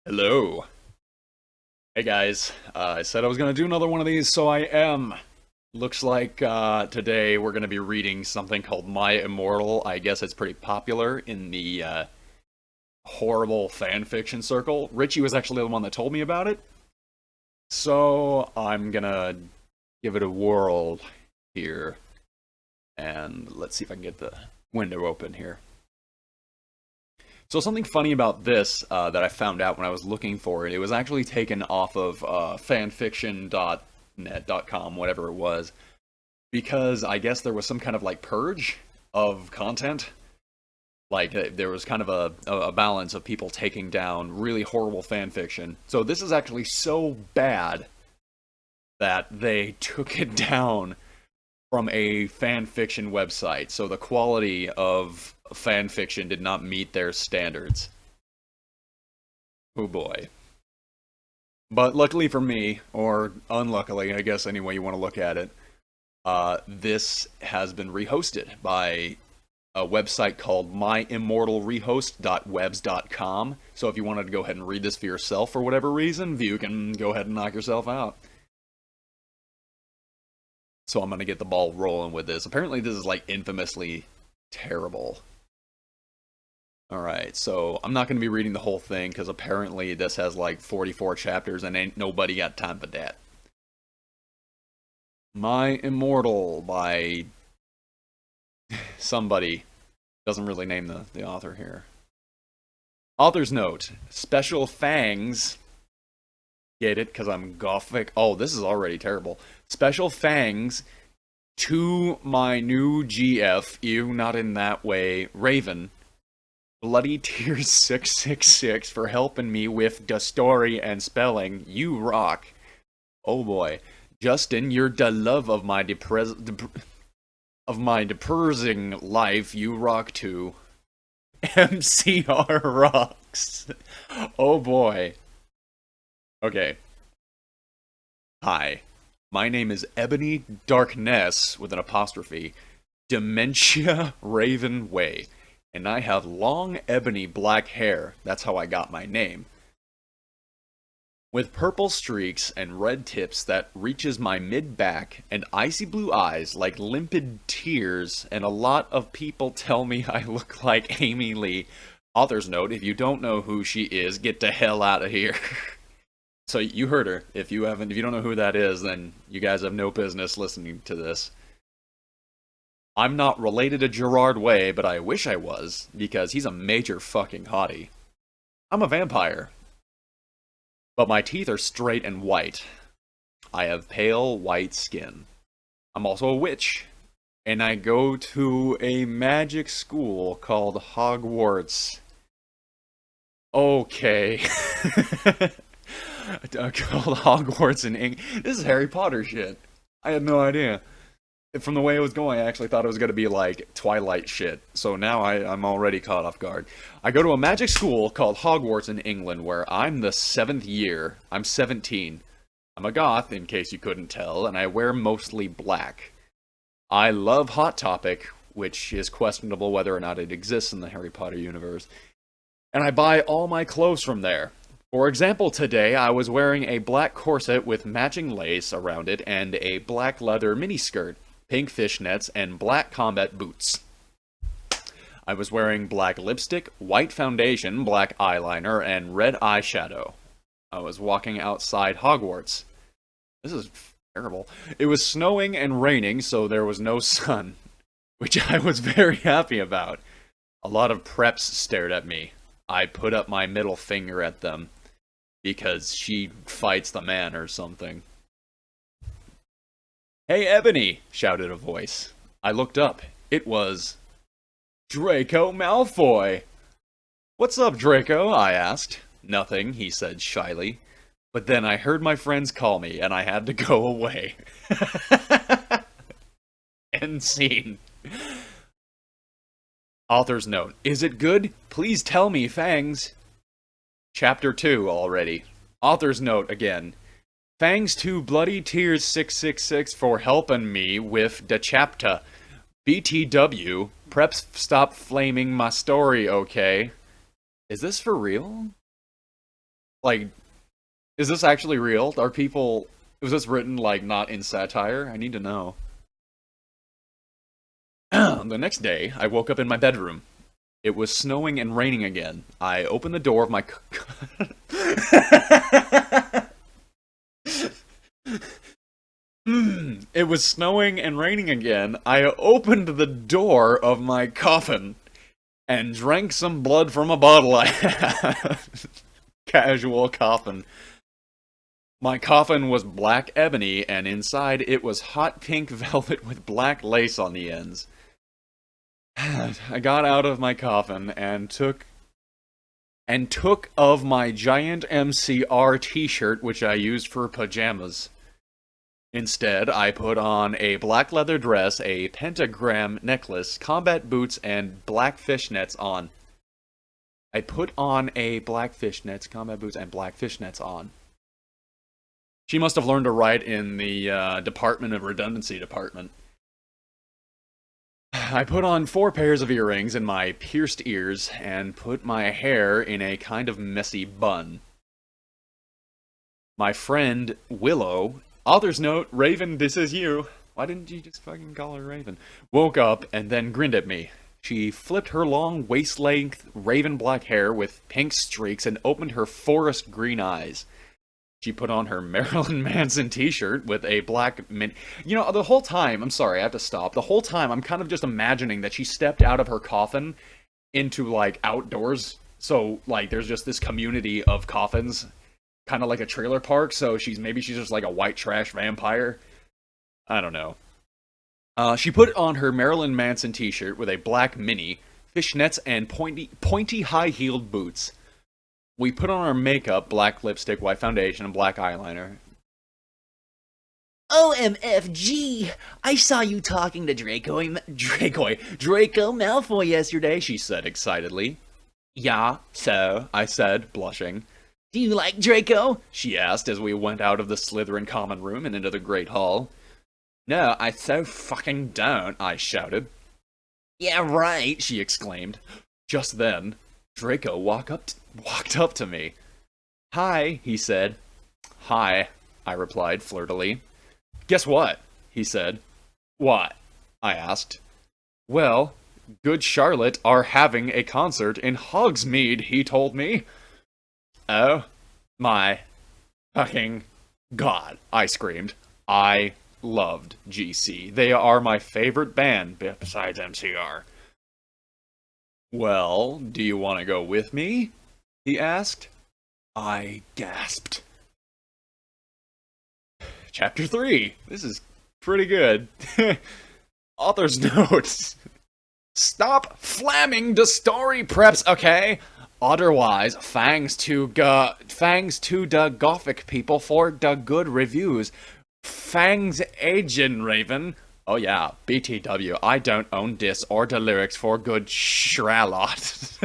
Hello. Hey guys, I said I was going to do another one of these, so I am. Looks like today we're going to be reading something called My Immortal. I guess it's pretty popular in the horrible fanfiction circle. Richie was actually the one that told me about it, so I'm going to give it a whirl here. And let's see if I can get the window open here. So something funny about this that I found out when I was looking for it, it was actually taken off of fanfiction.net.com, whatever it was, because I guess there was some kind of like purge of content. Like there was kind of a balance of people taking down really horrible fanfiction. So this is actually so bad that they took it down from a fan fiction website, so the quality of fan fiction did not meet their standards. Oh boy. But luckily for me, or unluckily, I guess any way you want to look at it, this has been rehosted by a website called myimmortalrehost.webs.com. So if you wanted to go ahead and read this for yourself for whatever reason, you can go ahead and knock yourself out. So I'm going to get the ball rolling with this. Apparently this is like infamously terrible. Alright, so I'm not going to be reading the whole thing because apparently this has like 44 chapters and ain't nobody got time for that. My Immortal by somebody. Doesn't really name the author here. Author's note. Special thanks. Get it? Because I'm gothic. Oh, this is already terrible. Special thanks to my new GF, ew, not in that way, Raven. Bloody Tears 666 for helping me with the story and spelling. You rock. Oh boy. Justin, you're the love of my depressing life. You rock too. MCR rocks. Oh boy. Okay. Hi. My name is Ebony Darkness with an apostrophe. Dementia Raven Way. And I have long ebony black hair. That's how I got my name. With purple streaks and red tips that reaches my mid-back and icy blue eyes like limpid tears, and a lot of people tell me I look like Amy Lee. Author's note, if you don't know who she is, get the hell out of here. So you heard her. If you don't know who that is, then you guys have no business listening to this. I'm not related to Gerard Way, but I wish I was, because he's a major fucking hottie. I'm a vampire, but my teeth are straight and white. I have pale white skin. I'm also a witch, and I go to a magic school called Hogwarts. Okay. Called Hogwarts in England. This is Harry Potter shit. I had no idea. From the way it was going, I actually thought it was going to be like Twilight shit. So now I'm already caught off guard. I go to a magic school called Hogwarts in England where I'm the 7th year. I'm 17. I'm a goth, in case you couldn't tell, and I wear mostly black. I love Hot Topic, which is questionable whether or not it exists in the Harry Potter universe. And I buy all my clothes from there. For example, today I was wearing a black corset with matching lace around it and a black leather miniskirt, pink fishnets, and black combat boots. I was wearing black lipstick, white foundation, black eyeliner, and red eyeshadow. I was walking outside Hogwarts. This is terrible. It was snowing and raining, so there was no sun, which I was very happy about. A lot of preps stared at me. I put up my middle finger at them, because she fights the man or something. "Hey, Ebony!" shouted a voice. I looked up. It was Draco Malfoy. "What's up, Draco?" I asked. "Nothing," he said shyly. But then I heard my friends call me, and I had to go away. End scene. Author's note. Is it good? Please tell me, Fangs. Chapter 2 already. Author's note again. Thanks to Bloody Tears 666 for helping me with the chapter. BTW, preps stop flaming my story, okay? Is this for real? Like, is this actually real? Are people... Was this written, like, not in satire? I need to know. The next day, I woke up in my bedroom. It was snowing and raining again. I opened the door of my... It was snowing and raining again. I opened the door of my coffin and drank some blood from a bottle I had. Casual coffin. My coffin was black ebony, and inside it was hot pink velvet with black lace on the ends. I got out of my coffin and took of my giant MCR t-shirt, which I used for pajamas. Instead, I put on a black leather dress, a pentagram necklace, combat boots, and black fishnets on. I put on a black fishnets, combat boots, and black fishnets on. She must have learned to write in the Department of Redundancy department. I put on 4 pairs of earrings in my pierced ears and put my hair in a kind of messy bun. My friend Willow, author's note, Raven, this is you. Why didn't you just fucking call her Raven? Woke up and then grinned at me. She flipped her long waist-length raven black hair with pink streaks and opened her forest green eyes. She put on her Marilyn Manson t-shirt with a black min... You know, the whole time, I'm sorry, I have to stop. The whole time, I'm kind of just imagining that she stepped out of her coffin into, like, outdoors. So, like, there's just this community of coffins, kind of like a trailer park. So maybe she's just like a white trash vampire. I don't know. She put on her Marilyn Manson t-shirt with a black mini, fishnets, and pointy high-heeled boots. We put on our makeup, black lipstick, white foundation, and black eyeliner. OMFG! I saw you talking to Draco Malfoy yesterday, She said excitedly. Yeah, so, I said, blushing. Do you like Draco? She asked as we went out of the Slytherin common room and into the Great Hall. No, I so fucking don't, I shouted. Yeah, right, she exclaimed. Just then, Draco walked up to me. Hi, he said. Hi, I replied flirtily. Guess what? He said. What? I asked. Well, Good Charlotte are having a concert in Hogsmeade, he told me. Oh my fucking god, I screamed. I loved GC. They are my favorite band, besides MCR. Well, do you want to go with me? He asked. I gasped. Chapter 3. This is pretty good. Author's notes. Stop flamming the story preps, okay? Otherwise, thanks to the Gothic people for the good reviews. Thanks, Agent Raven. Oh yeah, BTW, I don't own this or the lyrics for good Charlotte.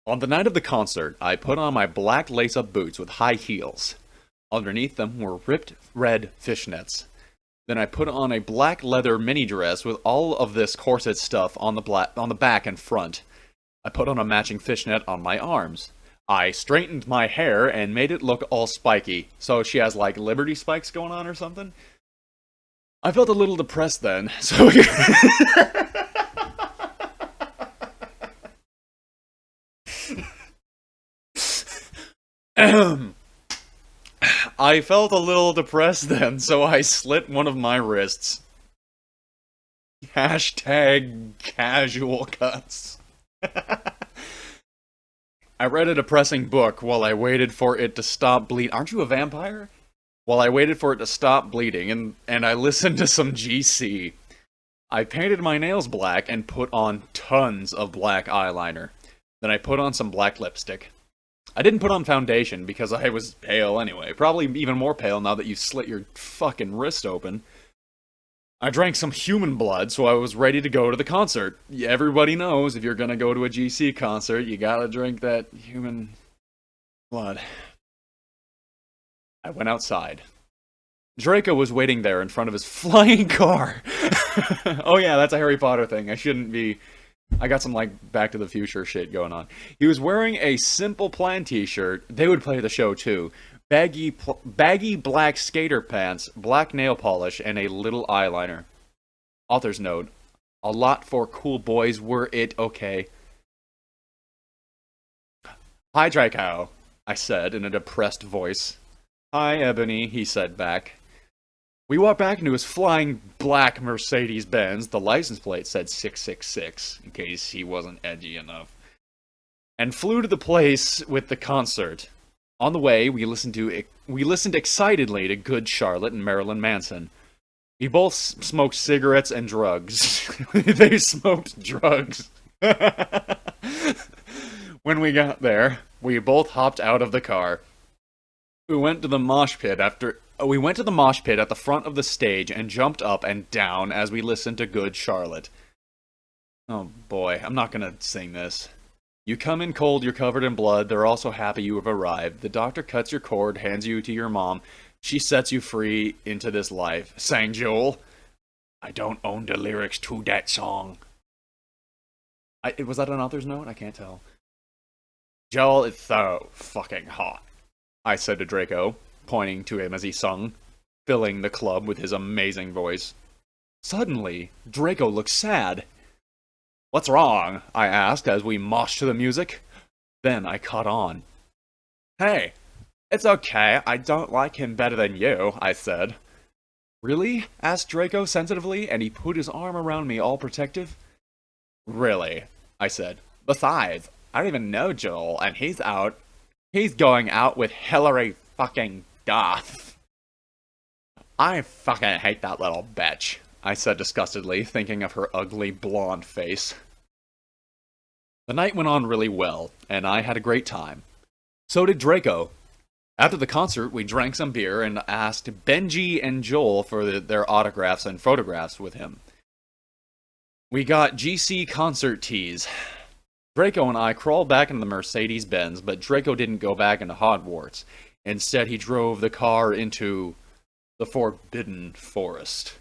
On the night of the concert, I put on my black lace-up boots with high heels. Underneath them were ripped red fishnets. Then I put on a black leather mini dress with all of this corset stuff on the back and front. I put on a matching fishnet on my arms. I straightened my hair and made it look all spiky, so she has like Liberty spikes going on or something. I felt a little depressed then, so I felt a little depressed then, so I slit one of my wrists. Hashtag casual cuts. I read a depressing book while I waited for it to stop bleeding. Aren't you a vampire? While I waited for it to stop bleeding, and I listened to some GC. I painted my nails black and put on tons of black eyeliner. Then I put on some black lipstick. I didn't put on foundation because I was pale anyway. Probably even more pale now that you slit your fucking wrist open. I drank some human blood, so I was ready to go to the concert. Everybody knows if you're gonna go to a GC concert, you gotta drink that human blood. I went outside. Draco was waiting there in front of his flying car. Oh yeah, that's a Harry Potter thing. I shouldn't be I got some, like, Back to the Future shit going on. He was wearing a Simple Plan t-shirt. They would play the show, too. Baggy black skater pants, black nail polish, and a little eyeliner. Author's note. A lot for cool boys, were it okay? Hi, Draco, I said in a depressed voice. Hi, Ebony, he said back. We walked back into his flying black Mercedes-Benz. The license plate said 666, in case he wasn't edgy enough. And flew to the place with the concert. On the way, we listened excitedly to Good Charlotte and Marilyn Manson. We both smoked cigarettes and drugs. They smoked drugs. When we got there, we both hopped out of the car. We went to the mosh pit at the front of the stage and jumped up and down as we listened to Good Charlotte. Oh boy, I'm not gonna sing this. You come in cold, you're covered in blood, they're also happy you have arrived. The doctor cuts your cord, hands you to your mom. She sets you free into this life, sang Joel. I don't own the lyrics to that song. Was that an author's note? I can't tell. Joel is so fucking hot, I said to Draco, pointing to him as he sung, filling the club with his amazing voice. Suddenly, Draco looked sad. What's wrong? I asked as we moshed to the music. Then I caught on. Hey, it's okay, I don't like him better than you, I said. Really? Asked Draco sensitively, and he put his arm around me all protective. Really? I said. Besides, I don't even know Joel, and he's going out with Hillary fucking Duff. I fucking hate that little bitch, I said disgustedly, thinking of her ugly blonde face. The night went on really well, and I had a great time. So did Draco. After the concert, we drank some beer and asked Benji and Joel for their autographs and photographs with him. We got GC concert tees. Draco and I crawled back into the Mercedes-Benz, but Draco didn't go back into Hogwarts. Instead, he drove the car into the Forbidden Forest.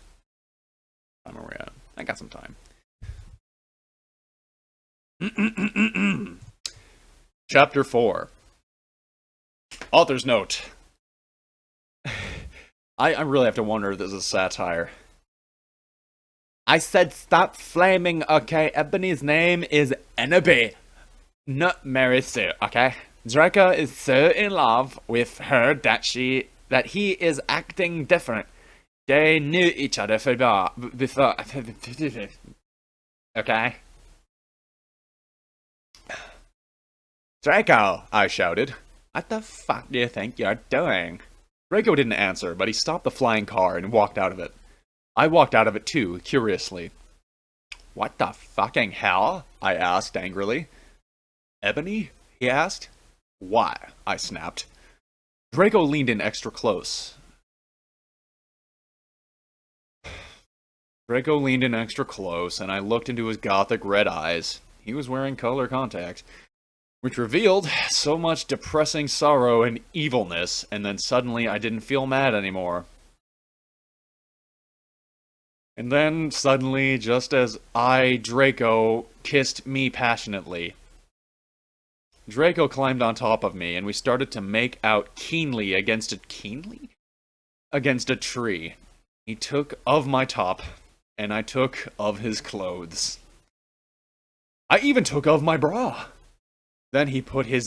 I'm where we're at. I got some time. Chapter 4. Author's note. I really have to wonder if this is satire. I said stop flaming, okay? Ebony's name is Ennaby, not Mary Sue, okay? Draco is so in love with her that he is acting different. They knew each other before. Okay? Draco, I shouted. What the fuck do you think you're doing? Draco didn't answer, but he stopped the flying car and walked out of it. I walked out of it too, curiously. What the fucking hell? I asked angrily. Ebony? He asked. Why? I snapped. Draco leaned in extra close. And I looked into his gothic red eyes. He was wearing color contacts, which revealed so much depressing sorrow and evilness, and then suddenly I didn't feel mad anymore. And then, suddenly, just as Draco, kissed me passionately, Draco climbed on top of me, and we started to make out keenly against a tree. He took of my top, and I took of his clothes. I even took of my bra. Then he put his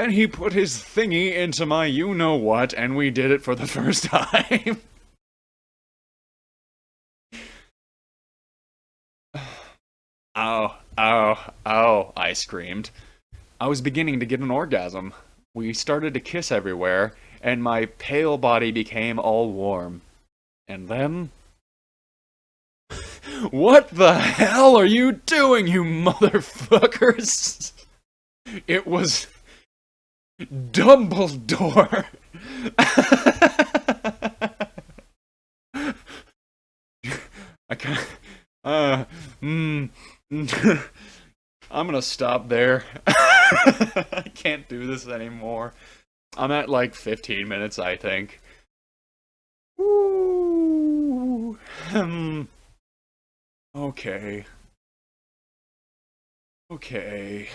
thingy into my you-know-what, and we did it for the first time. Oh, I screamed. I was beginning to get an orgasm. We started to kiss everywhere, and my pale body became all warm. And then... What the hell are you doing, you motherfuckers? It was... Dumbledore! I can't... I'm gonna stop there. I can't do this anymore. I'm at like 15 minutes, I think. Woo. Okay. Okay.